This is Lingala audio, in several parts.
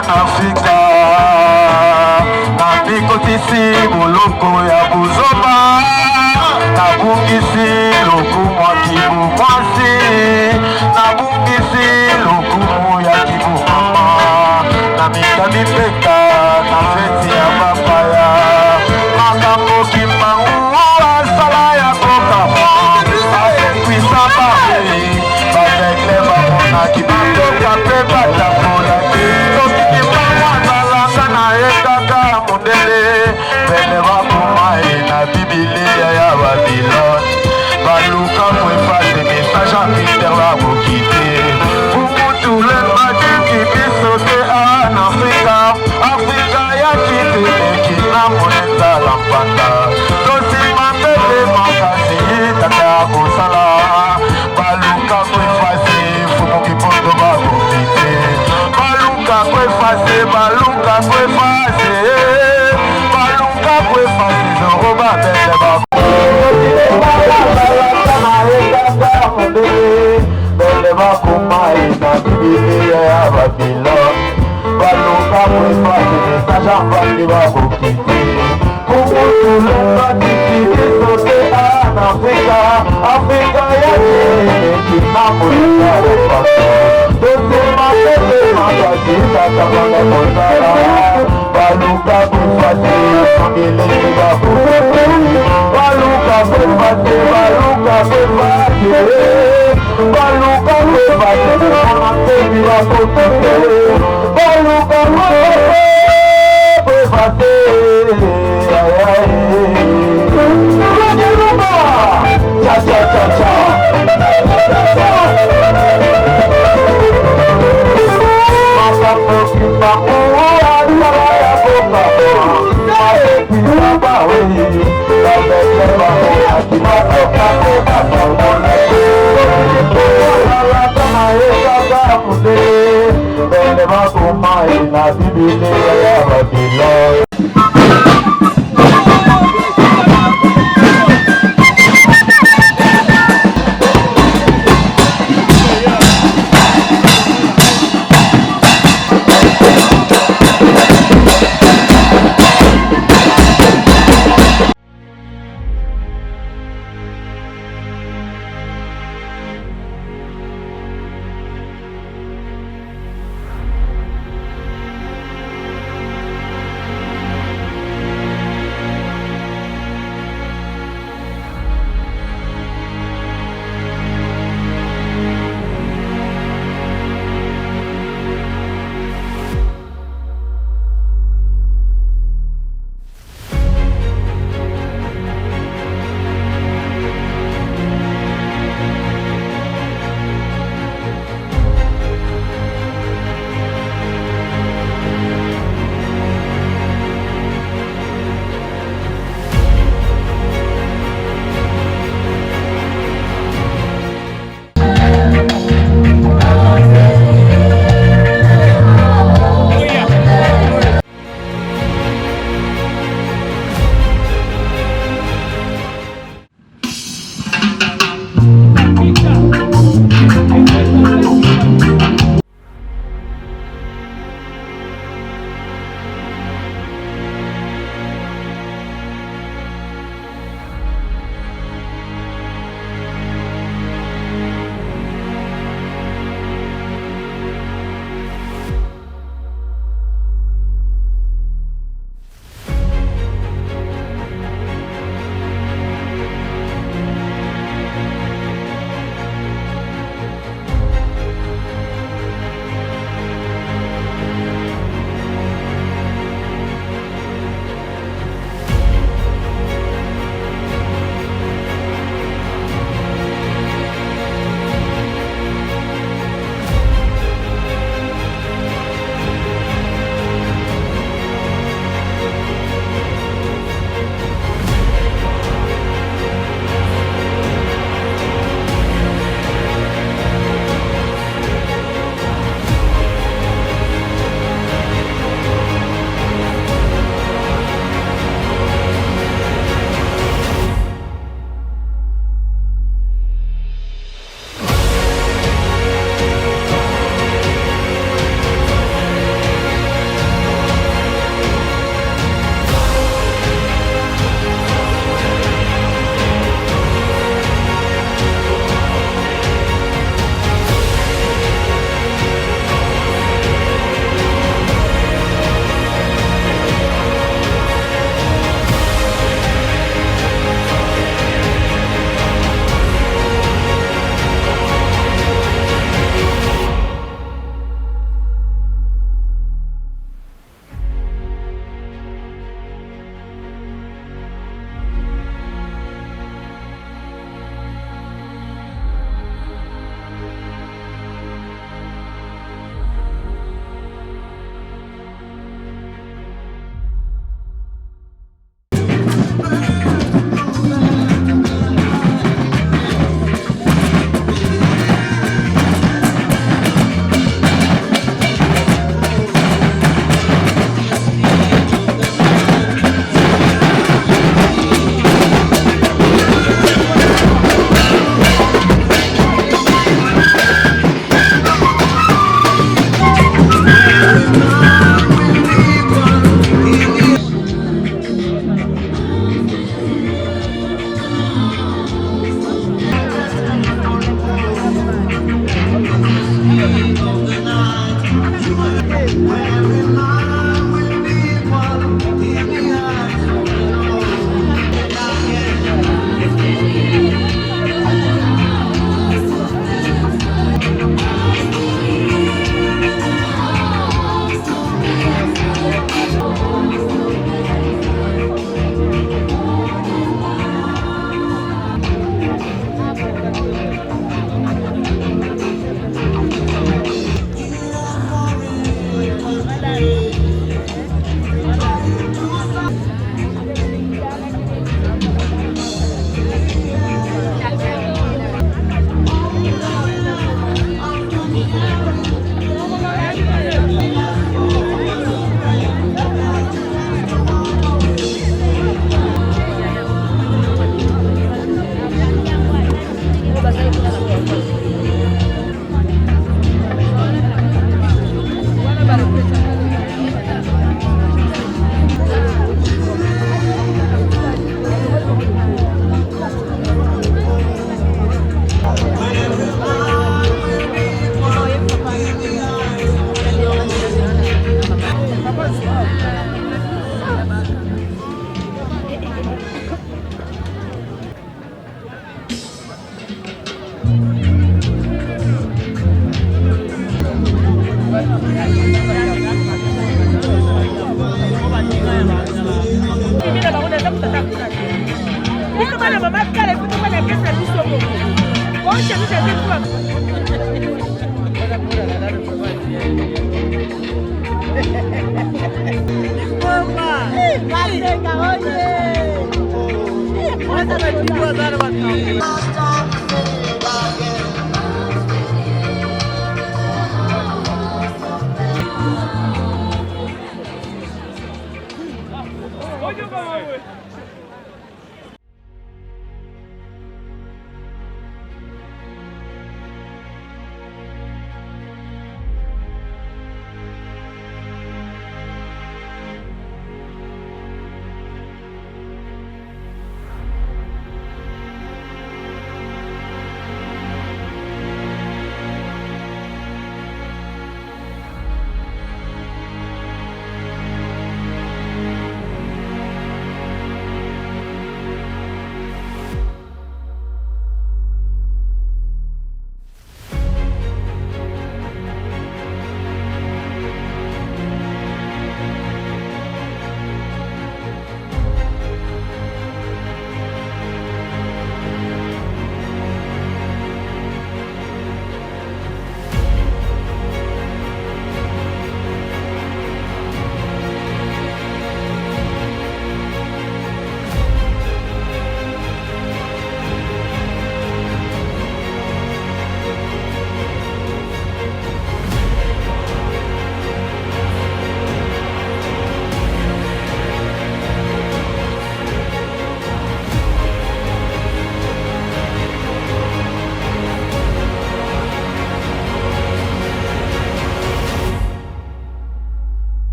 Afrika nabikotisi boloko ya buzoma nabungisi lokumu ya kibu mwasi nabungisi lokumu ya kibu mama namika mipeka na feti ya bapaya makambo kimangu asala ya kokama asekwisa bae batekle bamona kibakoka pe batakola te Bene bakumae na Biblia ya Babylon Baluka mwefase message en Peter va bokite Umutu le badi kibisote en Afrika Afrika ya kite nekina moneta lampanda Tosi mambele makasi tata kusala Baluka mwefase fumu kipondo va bokite Baluka mwefase Bele bakumae na Biblia ya Babylon Baluka mwefase message en bandi babokite Kumutu lembati kibisote en Afrika Afrika ya kinamo ya lepato Dose mapele makasi tatabane kondara Baluka mwefase famile babokite Baluka mwefase Baluka mwefase mamapeli babokite Baluka mwefase Cha cha cha cha Makambo kimangu asala ya kokama asekwisa bae batekle bamona kibakoka pe batakola te alalaka na ekaka munde bene bakumae na Biblia ya Babylon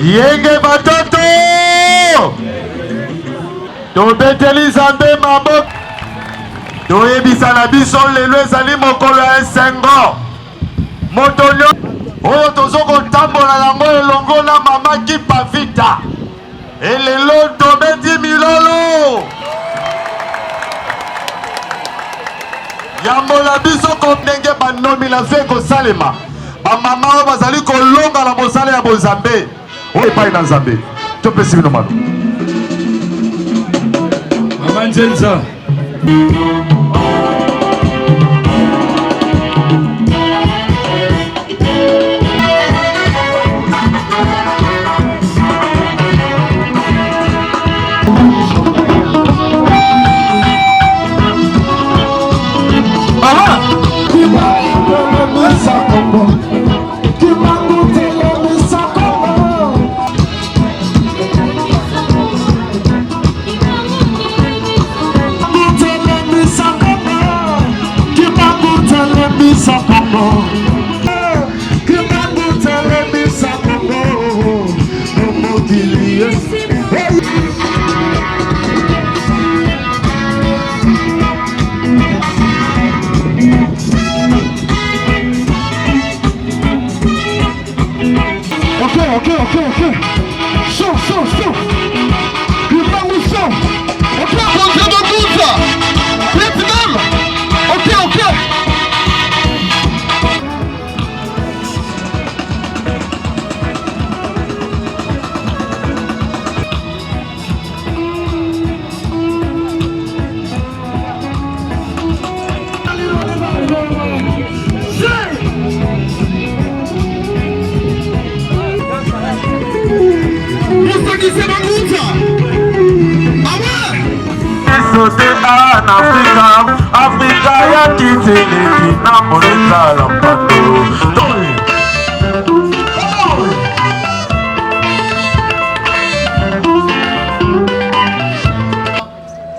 Yenge batoto tobeteli Nzambe maboko toyebisa na biso lelo ezali mokolo ya esengo moto oyo tozokotambola yango elongo na mama Kipavita elelo tobeti milolo yambola biso ko ndenge banomination ekosalema bamama oyo bazali kolonga na mosala ya bozambe oyo epai na Nzambe topesi bino mano Mama Nzenza Afrika ya kitili na moneta la mpando.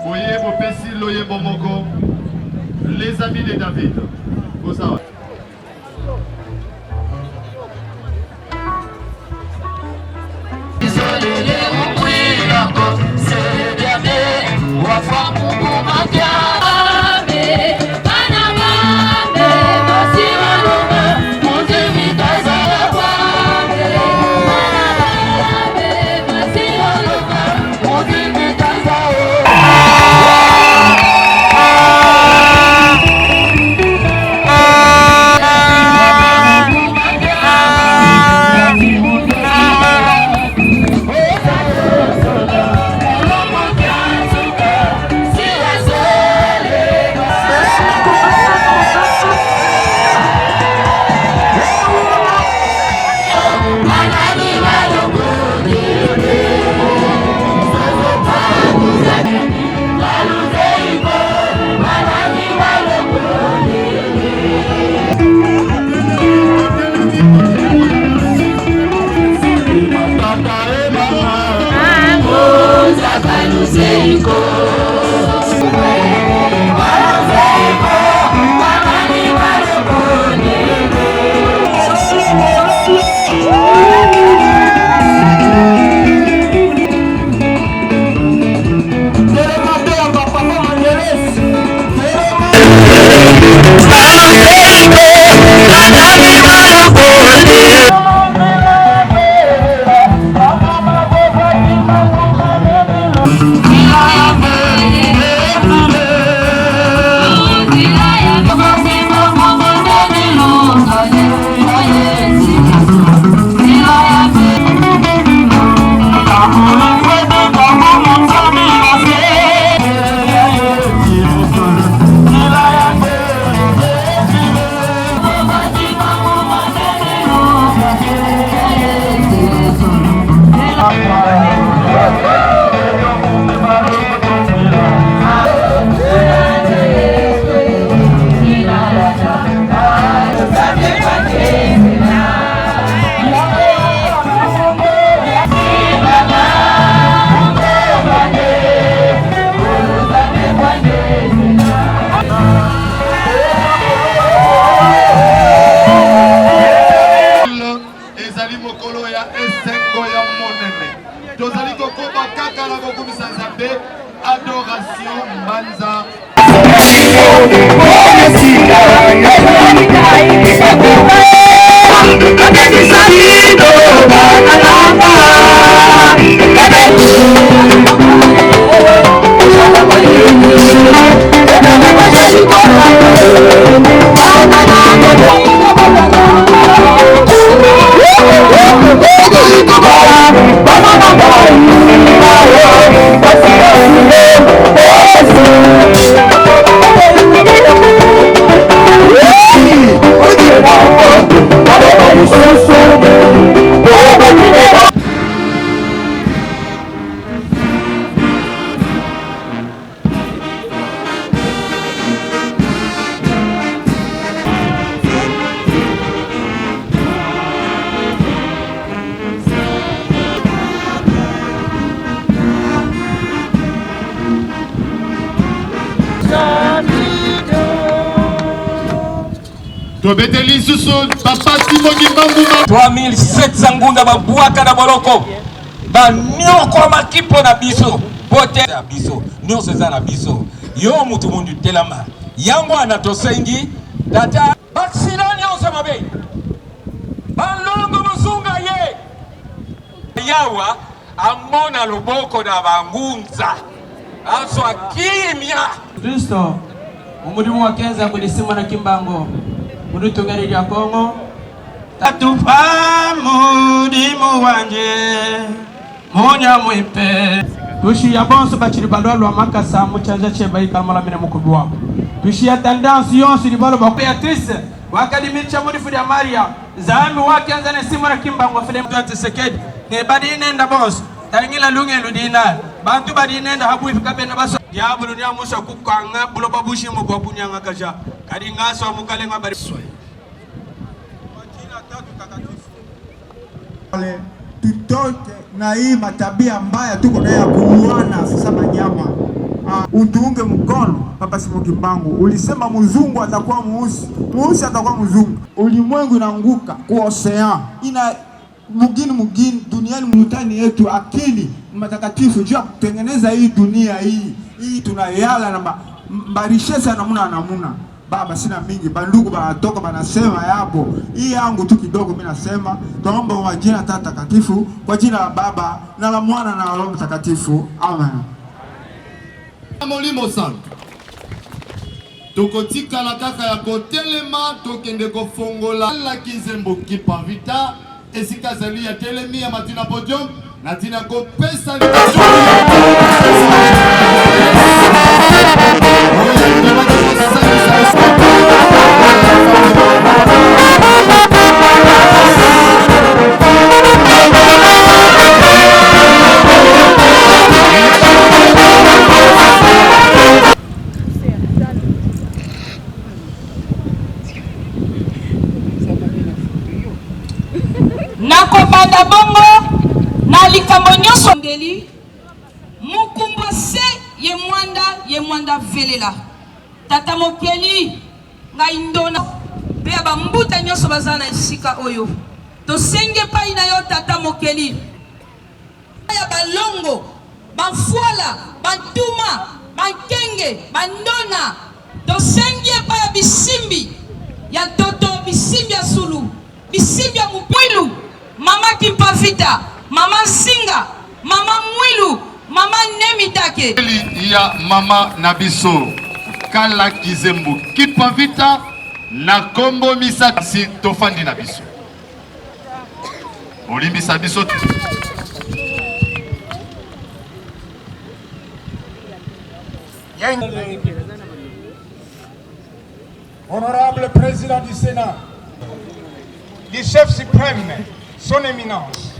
Voyez vos pessis, loyer bomoko, les amis de David. Vous savez. Adoration Manza. Tobeteli susu papa Simoni Mambuma 3700 ngunda babwaka na boloko banyoko makipo na biso pote na biso nyonso eza na biso yo mutu mundu telama yango anatosengi tata baksina nyonso mabe balongo muzunga ye yawa amona loboko na bangunza aswa kimya Kristo umudimu wa kenza kudisima na kimbango mudutungari lya Kongo tatupa mudimu wanje munya mwipe tushi ya bonso bachiri balolo wa makasa muchanja cheba ikamala mine mukubu wako tushi ya tendansi yonsi ni balo bakwe ya triste wakadimi cha mudifu ya Maria zaami wakenza na simu na kimbango file mtu atisekedi ne badi inenda bonso taringila lunge ludina bantu badi inenda habu ifika bena baso diablo ni amusa kukanga bulo babushi mo kwa kunyanga kaja kadi ngaso mukale ngabari soye wale tutoke na hii matabia mbaya tuko nayo ya kuuana sasa manyama. Utuunge mkono Papa Simon Kimbangu. Ulisema mzungu atakuwa mweusi, mweusi atakuwa mzungu. Ulimwengu inaanguka kwa ocean. Ina mugini duniani mutani yetu akili matakatifu jua kutengeneza hii dunia hii tunayala na mbarishesa namuna. Baba sina mingi, bandugu banatoka banasema yapo. Hii yangu tu kidogo mimi nasema, tuombe kwa jina takatifu, kwa jina la Baba na la Mwana na la Roho Mtakatifu. Amen. Molimo sana. Tokotika la kaka ya kotelema tokende kofongola la Kizembo Kipavita esika zali ya telemi ya matina podium na tina kopesa nakobanda bongo na likambo nyonso ngeli mukumba se ye mwanda velela tata mokeli ngai ndona pe bambuta nyonso baza na esika oyo tosenge pai na yo tata mokeli ya balongo bafuala bantuma bankenge bandona tosenge pai ya bisimbi ya toto bisimbi ya sulu bisimbi ya mupwilu mama Kimpavita, mama Singa, mama Mwilu, mama Nemitake. Ya mama Nabiso, Kala Kizembo Kipavita, na kombo misa si tofandi Nabiso. Olimbi Sabiso. Honorable Président du Sénat, du chef suprême, son éminence,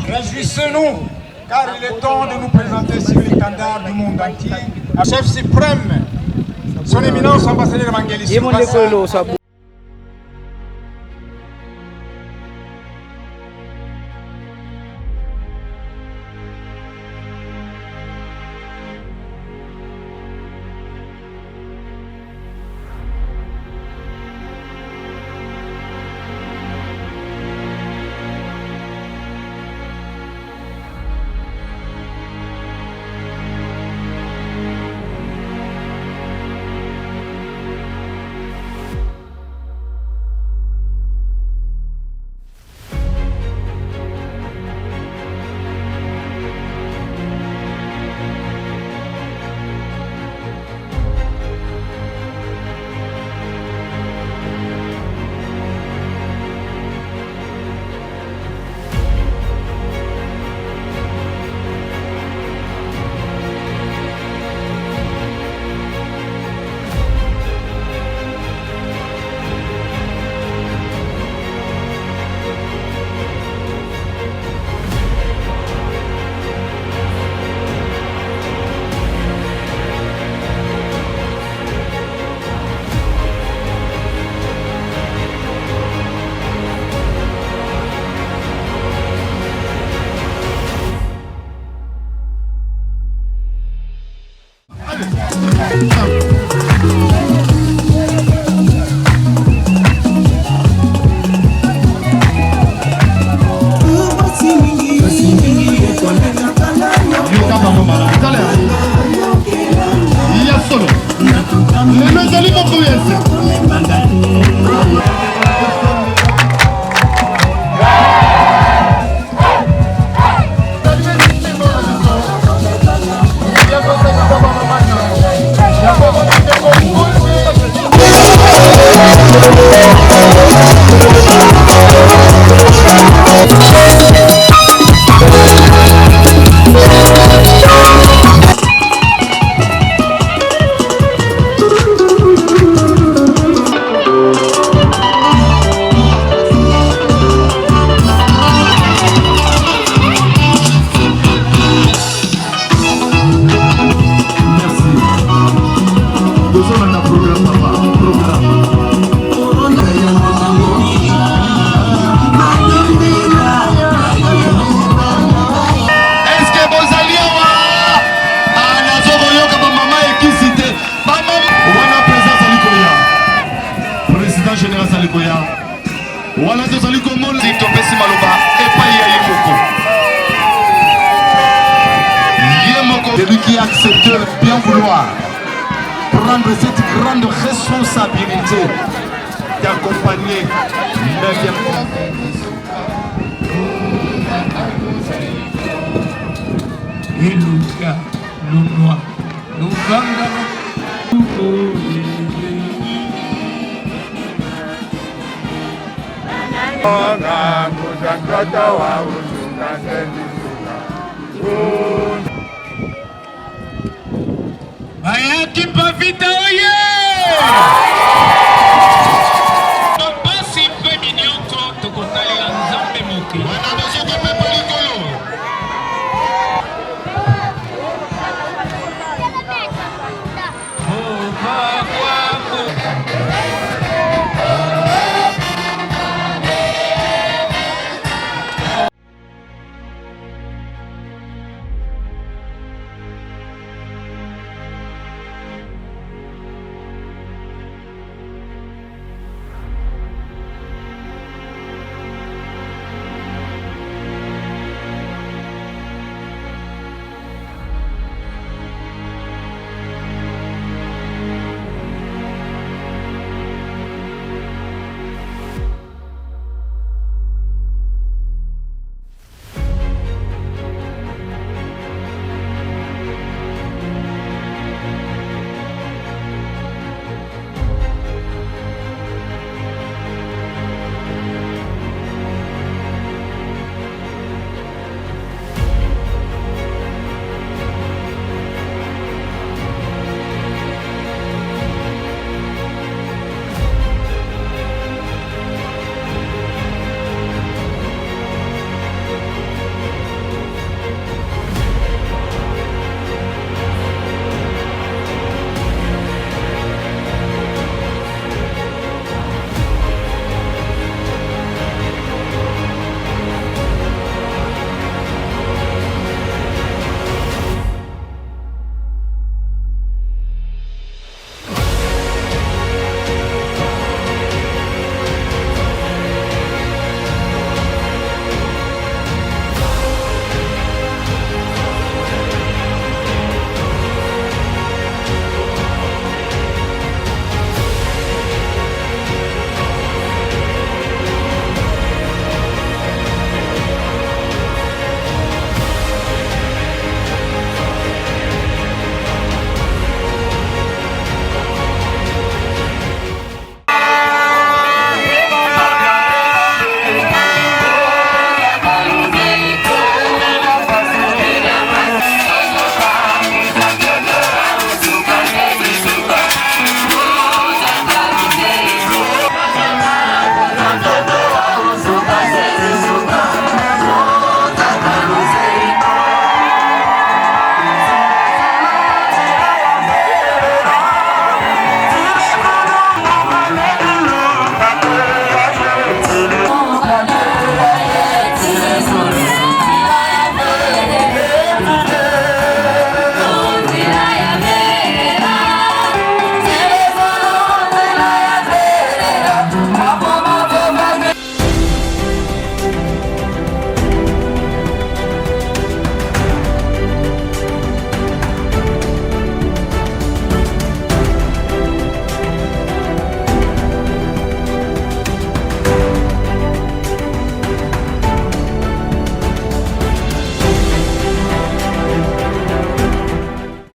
réjouissons-nous car il est temps de nous présenter sur l'étendard du monde entier. Chef suprême, son éminence, ambassadeur Evangeliste. bien vouloir prendre cette grande responsabilité d'accompagner 9e Iluka, Lunwa, Luvanga, Hayati Pavita oye!